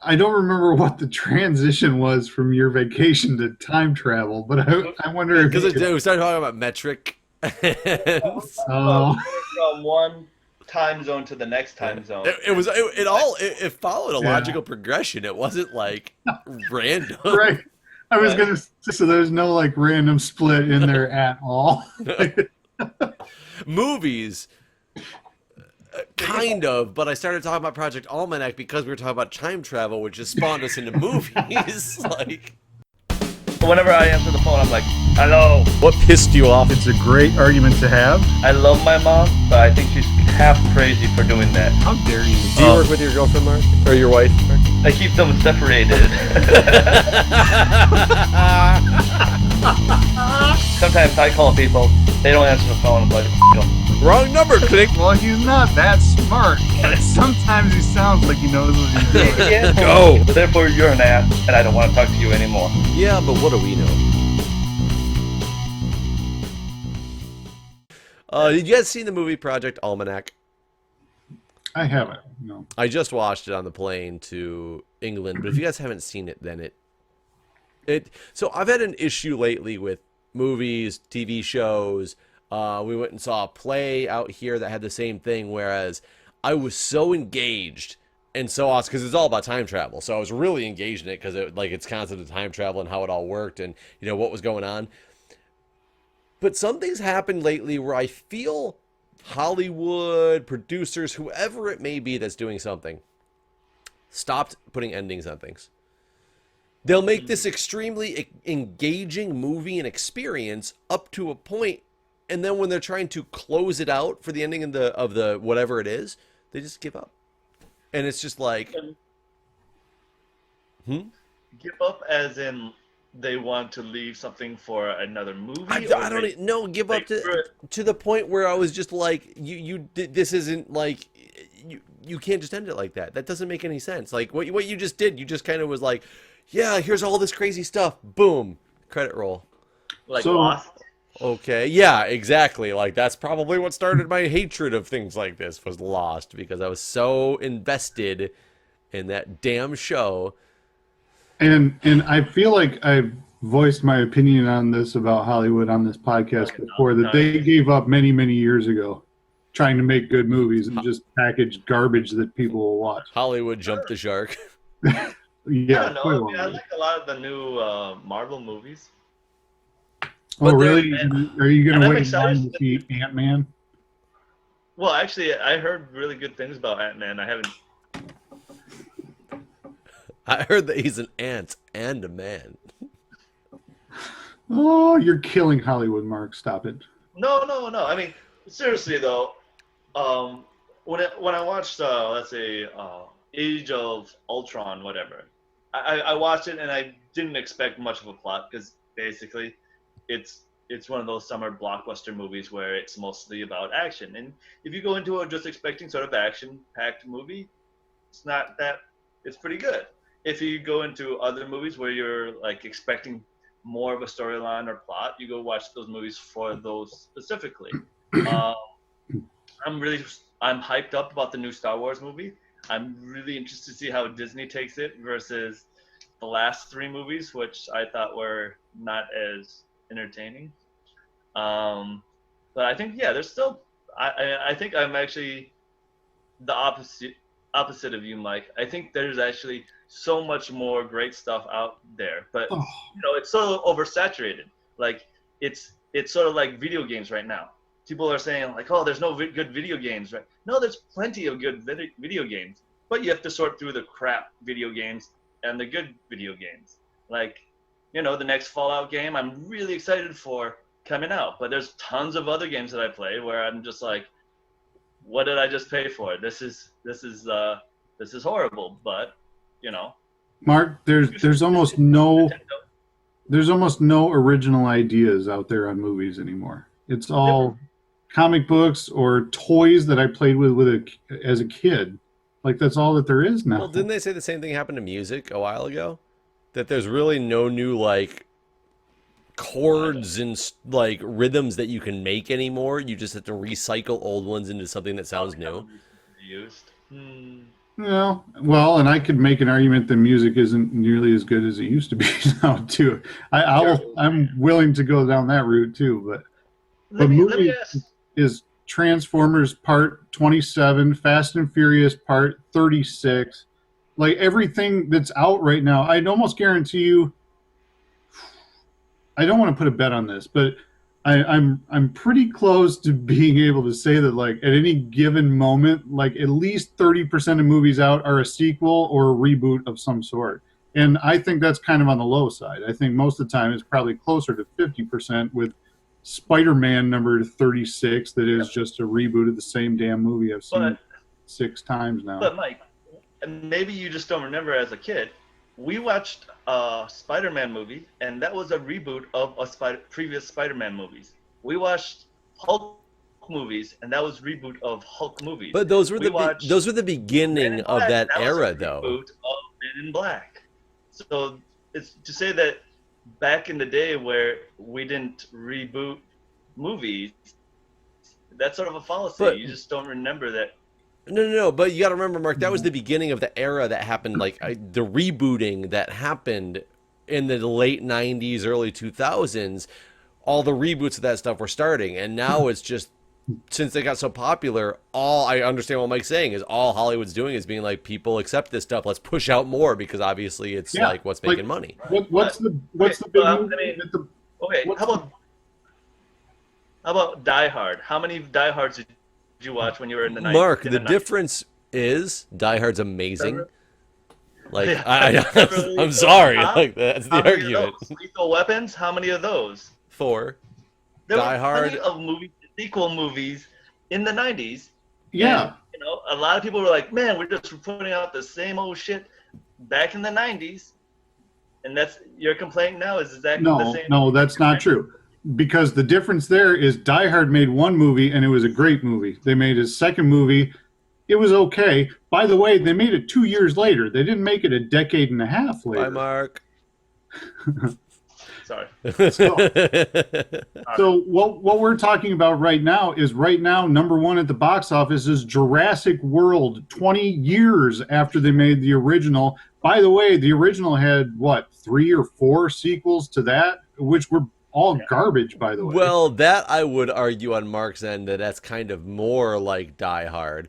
I don't remember what the transition was from your vacation to time travel, but I wonder if Because you could. we started talking about metric. And, Well, Oh, going from one time zone to the next yeah. time zone. It was it all it followed a yeah, logical progression. It wasn't like random. right. I was Right. gonna say, so there's no like random split in there at all. Movies, They give kind of, but I started talking about Project Almanac because we were talking about time travel, which just spawned us into movies. Like, Whenever I answer the phone, I'm like, hello. what pissed you off? It's a great argument to have. I love my mom, but I think she's half crazy for doing that. How dare you? Do you work with your girlfriend, Mark, or your wife? Mark? I keep them separated. Sometimes I call people, they don't answer the phone. I'm like, Wrong number, click. Well, he's not that smart, but sometimes he sounds like he knows what he's doing. yeah, Go. Therefore, you're an ass, and I don't want to talk to you anymore. Yeah, but what do we know? Did you guys see the movie Project Almanac? I haven't. No. I just watched it on the plane to England, but if you guys haven't seen it, then it. So I've had an issue lately with movies, TV shows. We went and saw a play out here that had the same thing, whereas I was so engaged and so awesome because it's all about time travel. So I was really engaged in it because it's concept of time travel and how it all worked and what was going on. But some things happened lately where I feel Hollywood, producers, whoever it may be that's doing something, stopped putting endings on things. They'll make this extremely engaging movie and experience up to a point, and then when they're trying to close it out for the ending of the whatever it is, they just give up. And it's just like, Give up as in they want to leave something for another movie? I don't know. Give up to the point where I was just like, this isn't like you can't just end it like that. That doesn't make any sense. Like what you just did, you just kind of was like, yeah, here's all this crazy stuff. Boom, credit roll. Like So- Lost? Okay, yeah, exactly. Like that's probably what started my hatred of things like this was Lost because I was so invested in that damn show. And I feel like I've voiced my opinion on this about Hollywood on this podcast before, that they gave up many, many years ago trying to make good movies and just package garbage that people will watch. Hollywood jumped the shark. I Yeah. don't know. quite I mean, I well. like a lot of the new Marvel movies. Oh, But they're- really? Are you going And to I'm wait in excited line to see Ant-Man? Well, actually, I heard really good things about Ant-Man. I haven't. I heard that he's an ant and a man. Oh, you're killing Hollywood, Mark. Stop it. No. I mean, seriously though, when I watched, let's say, Age of Ultron, whatever, I watched it and I didn't expect much of a plot because basically, it's one of those summer blockbuster movies where it's mostly about action. And if you go into it just expecting sort of action-packed movie, it's pretty good. If you go into other movies where you're like expecting more of a storyline or plot, you go watch those movies for those specifically. Um, I'm hyped up about the new Star Wars movie. I'm really interested to see how Disney takes it versus the last three movies, which I thought were not as entertaining. But I think there's still. I think I'm actually the opposite of you, Mike. I think there's actually so much more great stuff out there, but Oh. it's so oversaturated. Like it's sort of like video games right now. People are saying like, oh, there's no good video games, right? No, there's plenty of good video games, but you have to sort through the crap video games and the good video games. Like, the next Fallout game I'm really excited for coming out, but there's tons of other games that I play where I'm just like, what did I just pay for? This is horrible, but Mark, there's almost no original ideas out there on movies anymore. It's all comic books or toys that I played with as a kid. Like that's all that there is now. Well, didn't they say the same thing happened to music a while ago? That there's really no new like chords and like rhythms that you can make anymore. You just have to recycle old ones into something that sounds new. Used. Well, and I could make an argument that music isn't nearly as good as it used to be now too. I'm willing to go down that route too, but Let me movie ask. is Transformers Part 27, Fast and Furious Part 36, like everything that's out right now. I'd almost guarantee you. I don't want to put a bet on this, but I'm pretty close to being able to say that like at any given moment, like at least 30% of movies out are a sequel or a reboot of some sort. And I think that's kind of on the low side. I think most of the time it's probably closer to 50% with Spider-Man number 36 that is just a reboot of the same damn movie I've seen But 6 times now. but Mike, and maybe you just don't remember as a kid. We watched a Spider-Man movie, and that was a reboot of previous Spider-Man movies. We watched Hulk movies, and that was reboot of Hulk movies. But those were We watched those were the Men beginning in of Black, that was era, a though. reboot of Men in Black. So it's to say that back in the day where we didn't reboot movies, that's sort of a fallacy. But- You just don't remember that. No. But you got to remember, Mark, that was the beginning of the era that happened, like the rebooting that happened in the late 90s, early 2000s. All the reboots of that stuff were starting. And now it's just, since they got so popular, I understand what Mike's saying is all Hollywood's doing is being like, people accept this stuff. Let's push out more because obviously it's like what's making money. What's the big movie? Okay, how about Die Hard? How many Die Hards did you watch when you were in the 90s? Mark, the difference is Die Hard's amazing. Like, Yeah. I'm sorry. Huh? Like, that's the How many of argument. those? Lethal Weapons? How many of those? 4. There Die were Hard. plenty of sequel movies in the 90s. Yeah. And, a lot of people were like, man, we're just putting out the same old shit back in the 90s. And that's your complaint now is exactly the same. No, that's not true. Because the difference there is Die Hard made one movie and it was a great movie. They made his second movie. It was okay. By the way, they made it 2 years later. They didn't make it a decade and a half later. Bye, Mark. Sorry. So what we're talking about right now is number one at the box office is Jurassic World 20 years after they made the original. By the way, the original had, 3 or 4 sequels to that, which were all garbage, by the way. Well, that I would argue on Mark's end that's kind of more like Die Hard.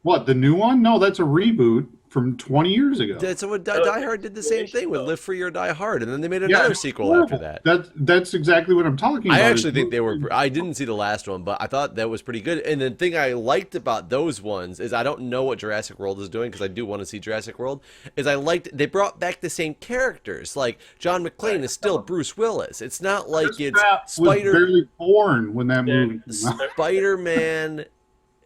What, the new one? No, that's a reboot from 20 years ago. That's what Die Hard did the same thing with Live Free or Die Hard, and then they made another sequel after that. That's exactly what I'm talking about. I actually think they were. I didn't see the last one, but I thought that was pretty good. And the thing I liked about those ones is I don't know what Jurassic World is doing because I do want to see Jurassic World. Is I liked they brought back the same characters. Like John McClane is still Bruce Willis. It's not like Chris it's Pratt was barely born when that movie came out. Spider-Man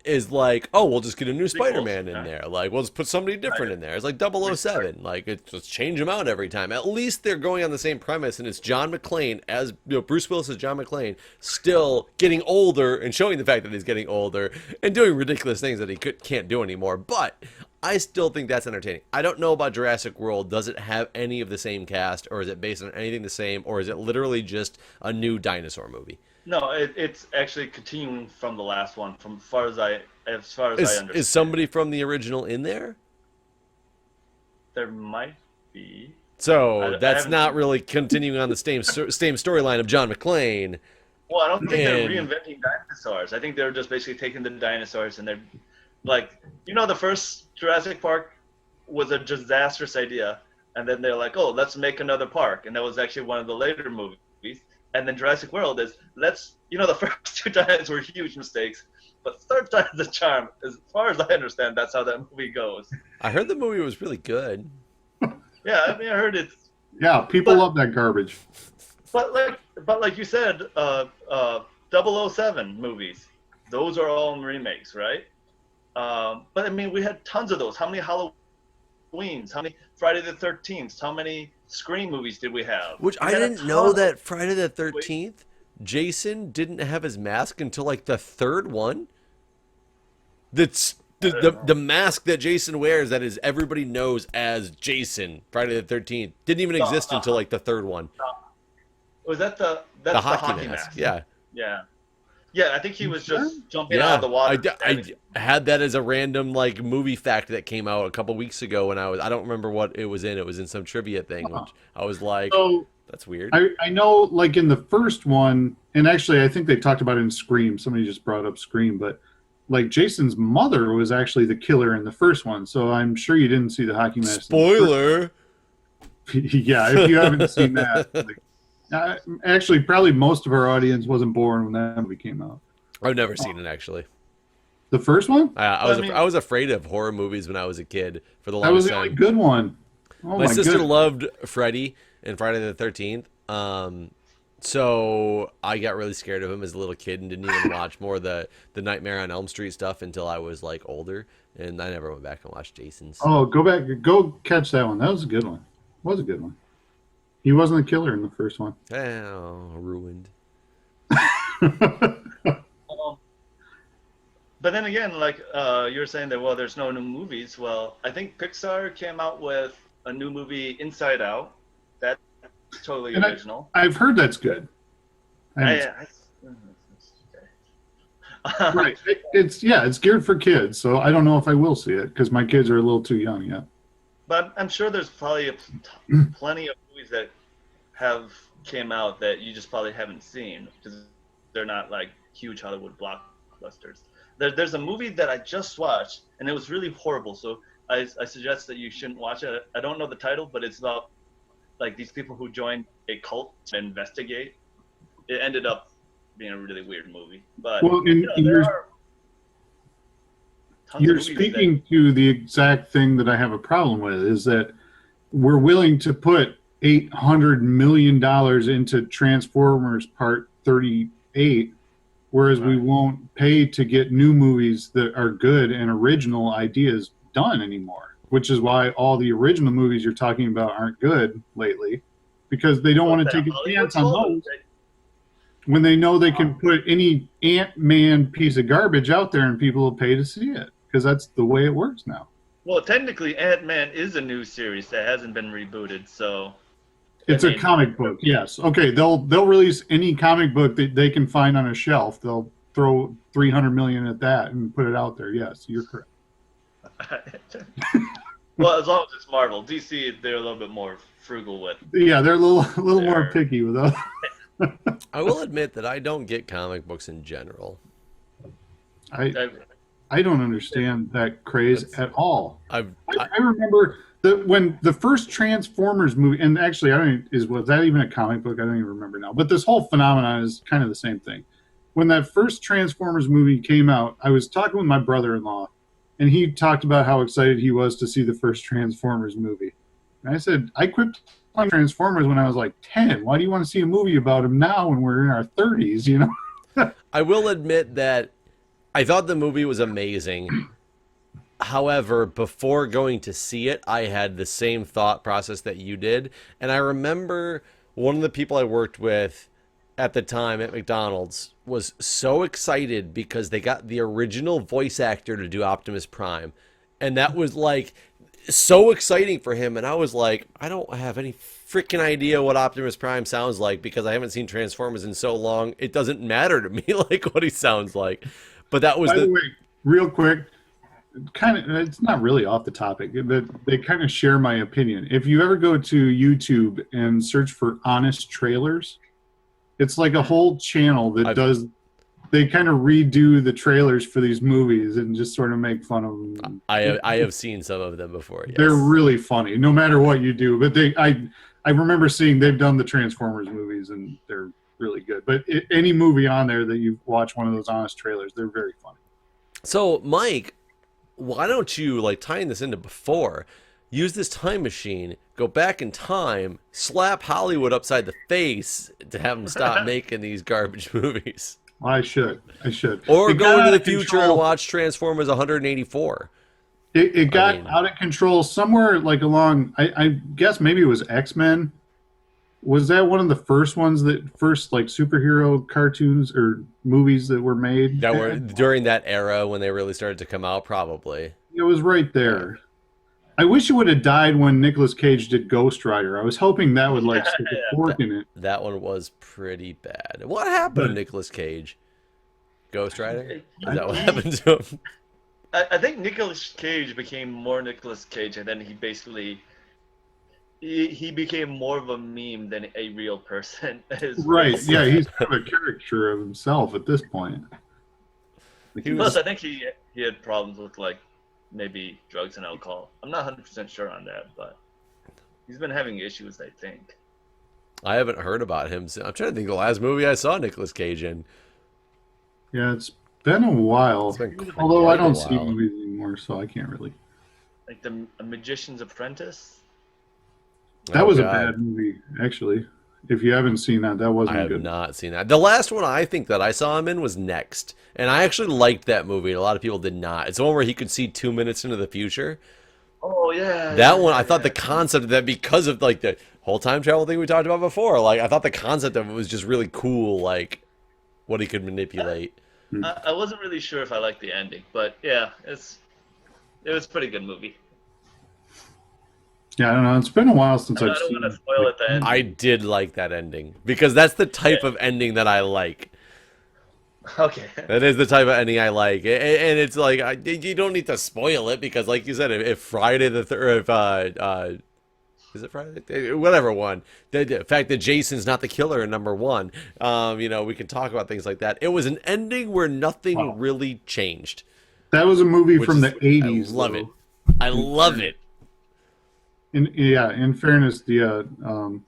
is like, oh, we'll just get a new Spider-Man in there. Like, we'll just put somebody different in there. It's like 007. Like, just change them out every time. At least they're going on the same premise, and it's John McClane as Bruce Willis as John McClane, still getting older and showing the fact that he's getting older and doing ridiculous things that he can't do anymore. But I still think that's entertaining. I don't know about Jurassic World. Does it have any of the same cast, or is it based on anything the same, or is it literally just a new dinosaur movie? No, it's actually continuing from the last one. From as far as I understand, is somebody from the original in there? There might be. So that's not really continuing on the same storyline of John McClane. Well, I don't think they're reinventing dinosaurs. I think they're just basically taking the dinosaurs and they're like, the first Jurassic Park was a disastrous idea, and then they're like, oh, let's make another park, and that was actually one of the later movies. And then Jurassic World is, the first 2 times were huge mistakes, but third time's the charm. As far as I understand, that's how that movie goes. I heard the movie was really good. Yeah, I heard it's. Yeah, people love that garbage. But like you said, 007 movies, those are all remakes, right? But we had tons of those. How many Halloweens? How many Friday the 13th? How many Scream movies did we have? Which I didn't know that Friday the 13th, Jason didn't have his mask until like the 3rd one. That's the mask that Jason wears that is everybody knows as Jason. Friday the 13th didn't even exist until like the 3rd one. Was that the hockey mask? Yeah. Yeah. Yeah, I think he was just jumping out of the water. I had that as a random like movie fact that came out a couple weeks ago when I don't remember what it was in. It was in some trivia thing, which I was like, So that's weird. I know, like in the first one, and actually I think they talked about it in Scream. Somebody just brought up Scream, but like Jason's mother was actually the killer in the first one. So I'm sure you didn't see the hockey mask. Spoiler. Yeah, if you haven't seen that, like, actually, probably most of our audience wasn't born when that movie came out. I've never seen it actually. The first one? I was afraid of horror movies when I was a kid for the longest That was the time. only good one. Oh, my sister goodness. loved Freddy and Friday the 13th. So I got really scared of him as a little kid and didn't even watch more of the Nightmare on Elm Street stuff until I was like older, and I never went back and watched Jason's. Oh, go catch that one. That was a good one. Was a good one. He wasn't the killer in the first one. Oh, ruined. But then again, like you were saying that, well, there's no new movies. Well, I think Pixar came out with a new movie, Inside Out. That's totally And original. I've heard that's good. Right. It's geared for kids, so I don't know if I will see it because my kids are a little too young yet. But I'm sure there's probably plenty of movies that have came out that you just probably haven't seen because they're not like huge Hollywood blockbusters. There's a movie that I just watched and it was really horrible. So I suggest that you shouldn't watch it. I don't know the title, but it's about like these people who joined a cult to investigate. It ended up being a really weird movie. But well, you're speaking to the exact thing that I have a problem with is that we're willing to put $800 million into Transformers Part 38, whereas we won't pay to get new movies that are good and original ideas done anymore, which is why all the original movies you're talking about aren't good lately, because they don't want to take a chance on those when they know they can put any Ant-Man piece of garbage out there and people will pay to see it, because that's the way it works now. Well, technically, Ant-Man is a new series that hasn't been rebooted, so... It's a comic book, yes. Okay, they'll release any comic book that they can find on a shelf. They'll throw $300 million at that and put it out there. Yes, you're correct. Well, as long as it's Marvel. DC, they're a little bit more frugal with. Yeah, they're a little more picky with us. I will admit that I don't get comic books in general. I don't understand that craze at all. I remember when the first Transformers movie, and actually, was that even a comic book? I don't even remember now. But this whole phenomenon is kind of the same thing. When that first Transformers movie came out, I was talking with my brother-in-law, and he talked about how excited he was to see the first Transformers movie. And I said, I quit playing Transformers when I was like 10. Why do you want to see a movie about him now when we're in our 30s, you know? I will admit that I thought the movie was amazing. However, before going to see it, I had the same thought process that you did. And I remember one of the people I worked with at the time at McDonald's was so excited because they got the original voice actor to do Optimus Prime. And that was like so exciting for him. And I was like, I don't have any freaking idea what Optimus Prime sounds like because I haven't seen Transformers in so long. It doesn't matter to me like what he sounds like. But that was By the way, real quick, kind of, it's not really off the topic, but they kind of share my opinion. If you ever go to YouTube and search for honest trailers, it's like a whole channel that they kind of redo the trailers for these movies and just sort of make fun of them. I have seen some of them before. Yes. They're really funny, no matter what you do. But I remember seeing they've done the Transformers movies and they're really good. But any movie on there that you watch one of those honest trailers, they're very funny. So, Mike, why don't you, like tying this into before, use this time machine, go back in time, slap Hollywood upside the face to have them stop making these garbage movies? I should. Or go into the future and watch Transformers 184. It got out of control somewhere like along, I guess maybe it was X-Men. Was that one of the first ones like superhero cartoons or movies that were made? That were during that era when they really started to come out, probably. It was right there. I wish it would have died when Nicolas Cage did Ghost Rider. I was hoping that would stick a fork in it. That one was pretty bad. What happened to Nicolas Cage? Ghost Rider? Is I, that what happened to him? I think Nicolas Cage became more Nicolas Cage, and then he basically he became more of a meme than a real person. Right. Yeah, he's kind of a caricature of himself at this point. Plus, I think he had problems with like maybe drugs and alcohol. I'm not 100% sure on that, but he's been having issues, I think. I haven't heard about him. I'm trying to think of the last movie I saw Nicolas Cage in. Yeah, it's been a while. Been Although I quite a don't see while. movies anymore, so I can't really. Like the Magician's Apprentice. That Oh, was a God. bad movie, actually. If you haven't seen that, that I wasn't have good. not seen that. The last one I think that I saw him in was Next. And I actually liked that movie, and a lot of people did not. It's the one where he could see 2 minutes into the future. Oh yeah. That one, I thought the concept of that, because of like the whole time travel thing we talked about before, like I thought the concept of it was just really cool, like what he could manipulate. I wasn't really sure if I liked the ending, but yeah, it was a pretty good movie. Yeah, I don't know. It's been a while since I I've don't seen want to spoil it then. I did like that ending because that's the type of ending that I like. Okay. That is the type of ending I like, and it's like you don't need to spoil it because, like you said, if Friday the third, if is it Friday? Whatever one. The fact that Jason's not the killer in number one, we can talk about things like that. It was an ending where nothing really changed. That was a movie Which from is- the 80s. I love though. it. I love it. In fairness, what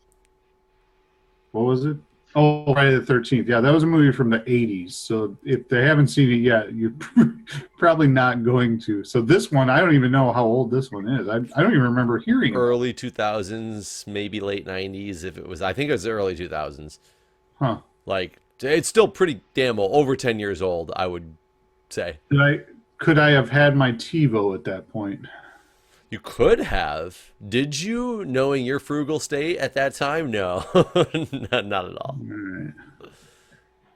was it? Oh, Friday the 13th. Yeah, that was a movie from the 80s. So if they haven't seen it yet, you're probably not going to. So this one, I don't even know how old this one is. I don't even remember hearing it. Early 2000s, maybe late 90s. If it was, I think it was the early 2000s. Huh. Like it's still pretty damn old, over 10 years old, I would say. Could I have had my TiVo at that point? You could have. Did you, knowing your frugal state at that time? No, not at all.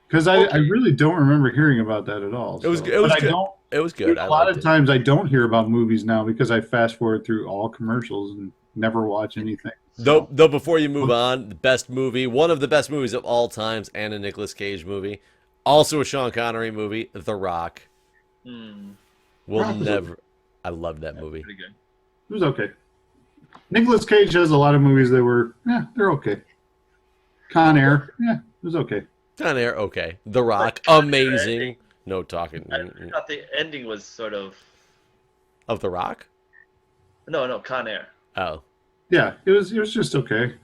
Because I really don't remember hearing about that at all. It was so. it was But I good. don't. It was good. I A lot liked of it. times I don't hear about movies now because I fast forward through all commercials and never watch anything. Though before you move on, the best movie, one of the best movies of all times, and a Nicolas Cage movie, also a Sean Connery movie, The Rock. Will Rock was never. I love that movie. Pretty good. It was okay. Nicolas Cage has a lot of movies that were, they're okay. Con Air, it was okay. Con Air, okay. The Rock, Con Air amazing. ending. No talking. I thought the ending was sort of Of The Rock? no Con Air. Oh. Yeah, it was just okay.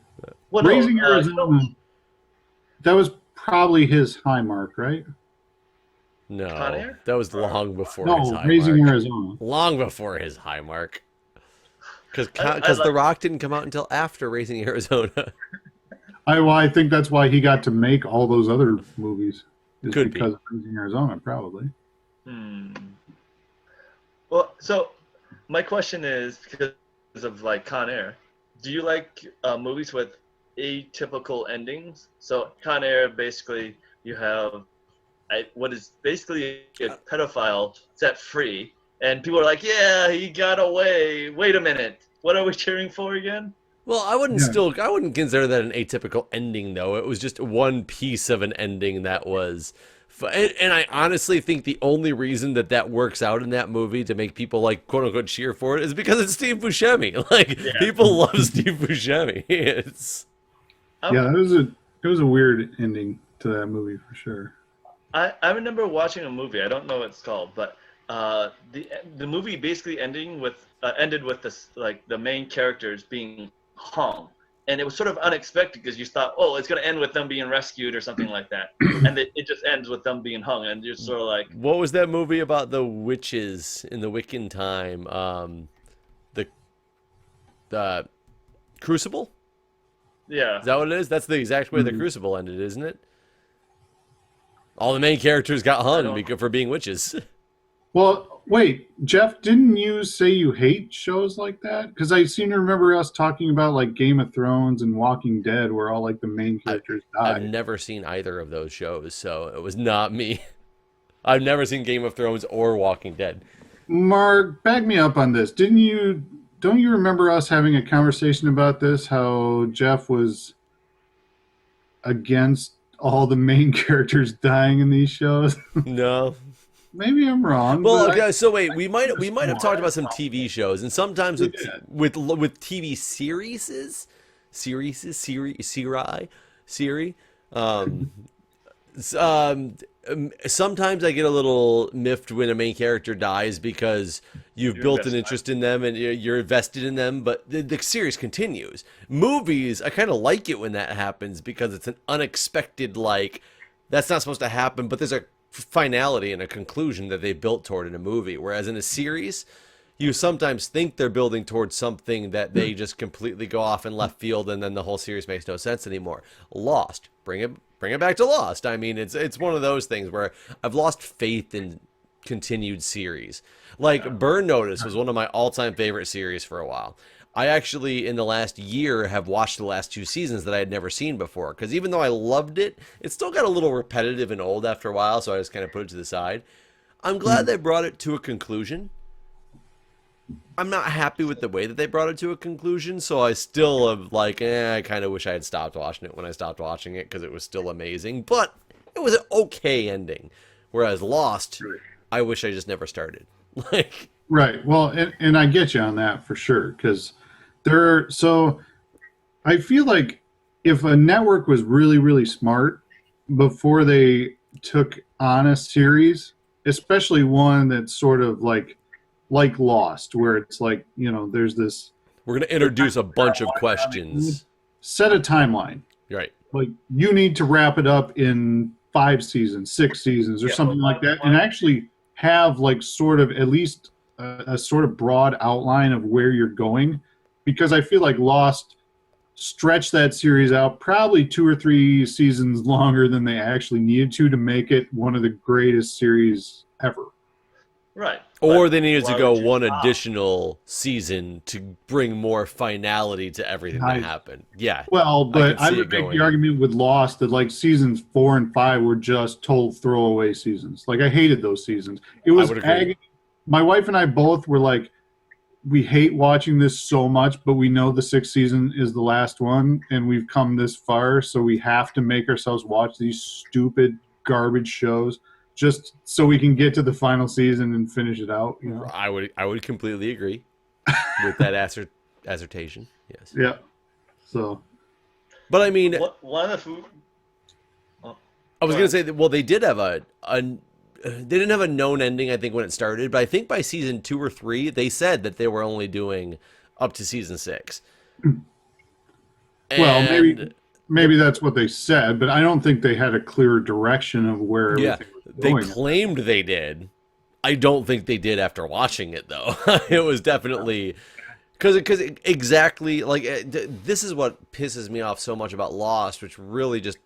Well, Raising no, Arizona, that was probably his high mark, right? No. Con Air? That was long before his No, high Raising mark. Arizona. Long before his high mark. Because I The like- Rock didn't come out until after Raising Arizona. I think that's why he got to make all those other movies. Is Could be. because of Raising Arizona, probably. Well, so my question is, because of like Con Air, do you like movies with atypical endings? So Con Air, basically, you have what is basically a pedophile set free, and people are like, "Yeah, he got away." Wait a minute, what are we cheering for again? Well, I wouldn't consider that an atypical ending, though. It was just one piece of an ending that was, and I honestly think the only reason that works out in that movie to make people like quote unquote cheer for it is because it's Steve Buscemi. Like people love Steve Buscemi. It's Yeah, it was a weird ending to that movie for sure. I remember watching a movie. I don't know what it's called, but the movie basically ended with this like the main characters being hung, and it was sort of unexpected because you thought, oh, it's gonna end with them being rescued or something like that, and it just ends with them being hung, and you're sort of like, what was that movie about the witches in the Wiccan time? The Crucible. yeah. Is that what it is? That's the exact way the Crucible ended, isn't it? All the main characters got hung for being witches. Well, wait, Jeff, didn't you say you hate shows like that? Because I seem to remember us talking about like Game of Thrones and Walking Dead, where all like the main characters I've die. never seen either of those shows, so it was not me. I've never seen Game of Thrones or Walking Dead. Mark, back me up on this. Don't you remember us having a conversation about this? How Jeff was against all the main characters dying in these shows. No. Maybe I'm wrong. Well, but okay, so wait, we might have talked about some TV shows, and sometimes We with did. with TV series, um, s- um, sometimes I get a little miffed when a main character dies because you've You're built an invested. interest in them and you're invested in them, but the series continues. Movies, I kind of like it when that happens because it's an unexpected, like, that's not supposed to happen, but there's a finality and a conclusion that they built toward in a movie. Whereas in a series, you sometimes think they're building towards something that they just completely go off in left field, and then the whole series makes no sense anymore. Lost, bring it back to Lost. I mean, it's one of those things where I've lost faith in continued series. Like Burn Notice was one of my all-time favorite series for a while. I actually, in the last year, have watched the last 2 seasons that I had never seen before. Because even though I loved it, it still got a little repetitive and old after a while, so I just kind of put it to the side. I'm glad they brought it to a conclusion. I'm not happy with the way that they brought it to a conclusion, so I still am like, I kind of wish I had stopped watching it when I stopped watching it because it was still amazing. But it was an okay ending. Whereas Lost, I wish I just never started. Like, Right. Well, and I get you on that for sure because so I feel like if a network was really, really smart before they took on a series, especially one that's sort of like Lost, where it's like, there's this we're going to introduce a bunch of questions. set a timeline. Right. Like you need to wrap it up in 5 seasons, 6 seasons, or Yeah, something like that, and actually have like sort of at least a sort of broad outline of where you're going, because I feel like Lost stretched that series out probably 2 or 3 seasons longer than they actually needed to make it one of the greatest series ever. Right. Or But they needed to why go would you one stop? additional season to bring more finality to everything that Right. happened. Yeah. Well, but can I see would it make going. the argument with Lost that like seasons 4 and 5 were just total throwaway seasons. Like I hated those seasons. It was would agree. agony. My wife and I both were like, we hate watching this so much, but we know the 6th season is the last one, and we've come this far, so we have to make ourselves watch these stupid garbage shows just so we can get to the final season and finish it out. I would completely agree with that assertion. Yes. Yeah. So. But I mean, One of the food. Oh, I was go going to say that, well, they did have they didn't have a known ending, I think, when it started, but I think by season 2 or 3, they said that they were only doing up to season 6. Well, And, maybe that's what they said, but I don't think they had a clear direction of where yeah, everything was they going. claimed they did. I don't think they did after watching it, though. It was definitely because exactly like this is what pisses me off so much about Lost, which really just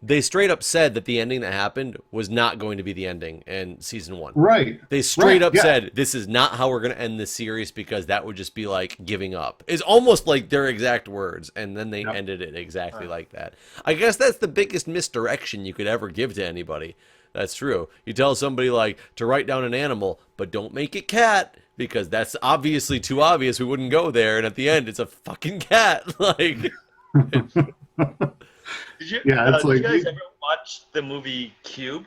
they straight up said that the ending that happened was not going to be the ending in season 1. Right. They straight Right, up yeah. said this is not how we're going to end this series because that would just be like giving up. It's almost like their exact words, and then they Yep. ended it exactly like that. I guess that's the biggest misdirection you could ever give to anybody. That's true. You tell somebody like to write down an animal, but don't make it cat because that's obviously too obvious. We wouldn't go there, and at the end, it's a fucking cat. Like, Did you, Yeah, it's did like- you guys ever watch the movie Cube?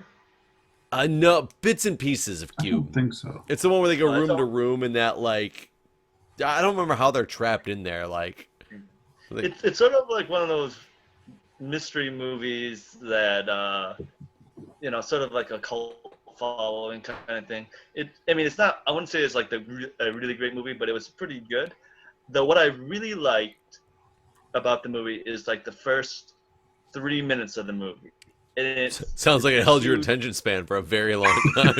no bits and pieces of I Cube. don't think so. It's the one where they go Oh, that's room to all- room, and that like, I don't remember how they're trapped in there. Like, It's sort of like one of those mystery movies that sort of like a cult following kind of thing. It's not. I wouldn't say it's like a really great movie, but it was pretty good. Though what I really liked about the movie is like the first 3 minutes of the movie. And sounds like it held your huge- attention span for a very long time.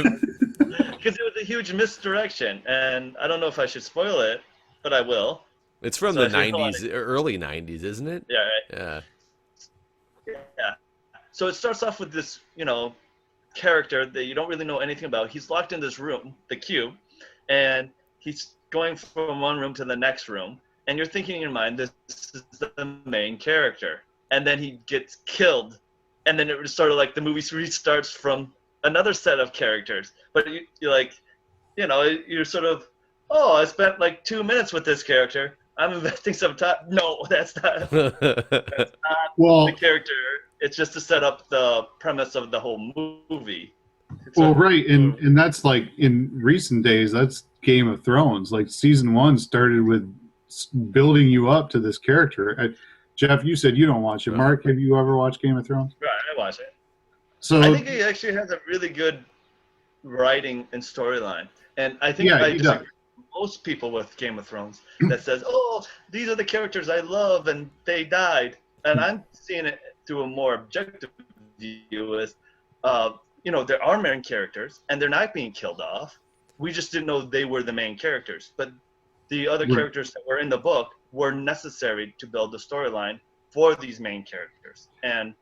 because it was a huge misdirection, and I don't know if I should spoil it, but I will. It's from So the I feel 90s, early 90s, isn't it? Yeah, right. Yeah. Yeah. So it starts off with this, character that you don't really know anything about. He's locked in this room, the cube, and he's going from one room to the next room. And you're thinking in your mind, this is the main character. And then he gets killed. And then it sort of like the movie restarts from another set of characters. But you're like, you're sort of, oh, I spent like 2 minutes with this character. I'm investing some time. No, that's not the Well, character. It's just to set up the premise of the whole movie. well, right, and that's like in recent days. That's Game of Thrones. Like season 1 started with building you up to this character. Jeff, you said you don't watch it. Mark, have you ever watched Game of Thrones? Right, I watch it. So I think he actually has a really good writing and storyline, and I think yeah, I he disagree does. with most people with Game of Thrones that says, "Oh, these are the characters I love, and they died." And I'm seeing it through a more objective view as, there are main characters, and they're not being killed off. We just didn't know they were the main characters, but the other Right. characters that were in the book were necessary to build the storyline for these main characters, and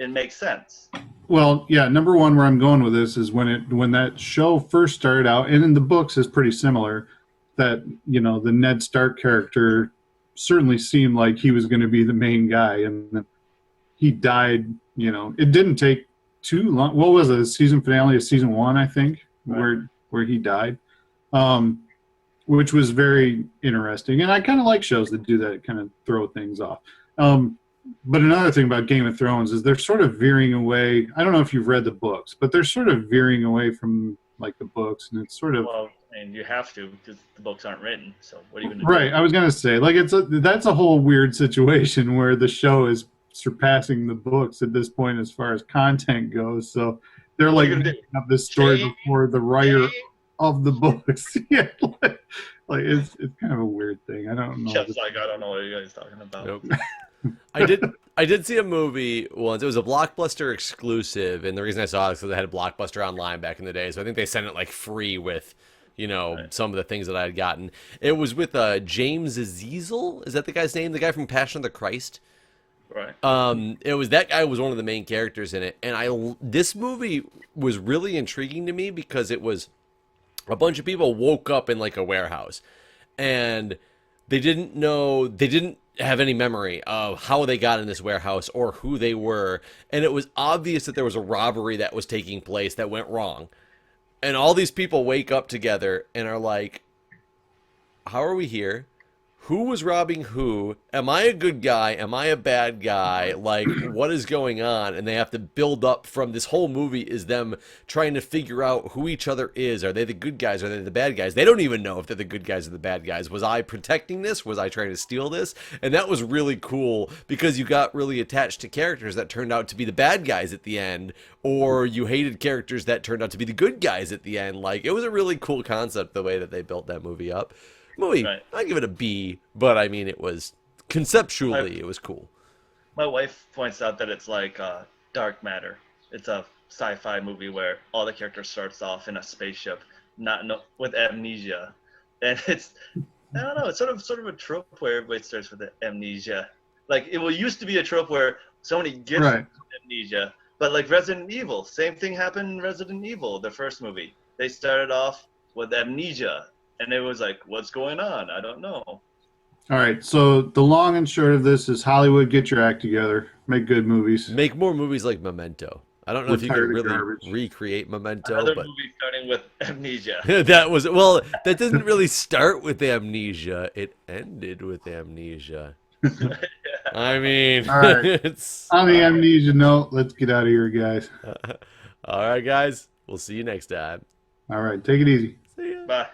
it makes sense. Well, yeah. Number one, where I'm going with this is when that show first started out, and in the books is pretty similar. That the Ned Stark character certainly seemed like he was going to be the main guy, and then he died. It didn't take too long. What was it? The season finale of season 1, I think, Right. where he died, which was very interesting. And I kind of like shows that do that, kind of throw things off. But another thing about Game of Thrones is they're sort of veering away. I don't know if you've read the books, but they're sort of veering away from like the books, and it's sort of Well, and you have to because the books aren't written. So what are you going to right. do? I was gonna say like that's a whole weird situation where the show is surpassing the books at this point as far as content goes. So they're What are like you gonna do? making up this story Change? before the writer Change? of the books. Yeah, like it's kind of a weird thing. I don't know. Jeff's like, I don't know what you guys are talking about. Nope. I did see a movie once. It was a Blockbuster exclusive, and the reason I saw it is because they had a Blockbuster online back in the day. So I think they sent it like free with, some of the things that I had gotten. It was with James Azazel. Is that the guy's name? The guy from Passion of the Christ. Right. It was that guy was one of the main characters in it, and this movie was really intriguing to me because it was a bunch of people woke up in like a warehouse, and they didn't have any memory of how they got in this warehouse or who they were, and it was obvious that there was a robbery that was taking place that went wrong, and all these people wake up together and are like, how are we here? Who was robbing who? Am I a good guy? Am I a bad guy? Like, what is going on? And they have to build up from this whole movie is them trying to figure out who each other is. Are they the good guys? Are they the bad guys? They don't even know if they're the good guys or the bad guys. Was I protecting this? Was I trying to steal this? And that was really cool because you got really attached to characters that turned out to be the bad guys at the end, or you hated characters that turned out to be the good guys at the end. Like, it was a really cool concept the way that they built that movie up. Right. I give it a B, but I mean, it was conceptually, it was cool. My wife points out that it's like Dark Matter. It's a sci-fi movie where all the characters starts off in a spaceship, with amnesia, and it's I don't know. It's sort of a trope where everybody starts with amnesia. Like used to be a trope where somebody gets Right. amnesia, but like Resident Evil, same thing happened in Resident Evil, the first movie. They started off with amnesia. And it was like, what's going on? I don't know. All right. So the long and short of this is Hollywood, get your act together, make good movies. Make more movies like Memento. I don't know if you can Tired of really garbage. recreate Memento, Another but movie starting with amnesia. that didn't really start with amnesia. It ended with amnesia. I mean, All right. it's On the amnesia note, let's get out of here, guys. all right, guys. We'll see you next time. All right. Take it easy. See ya. Bye.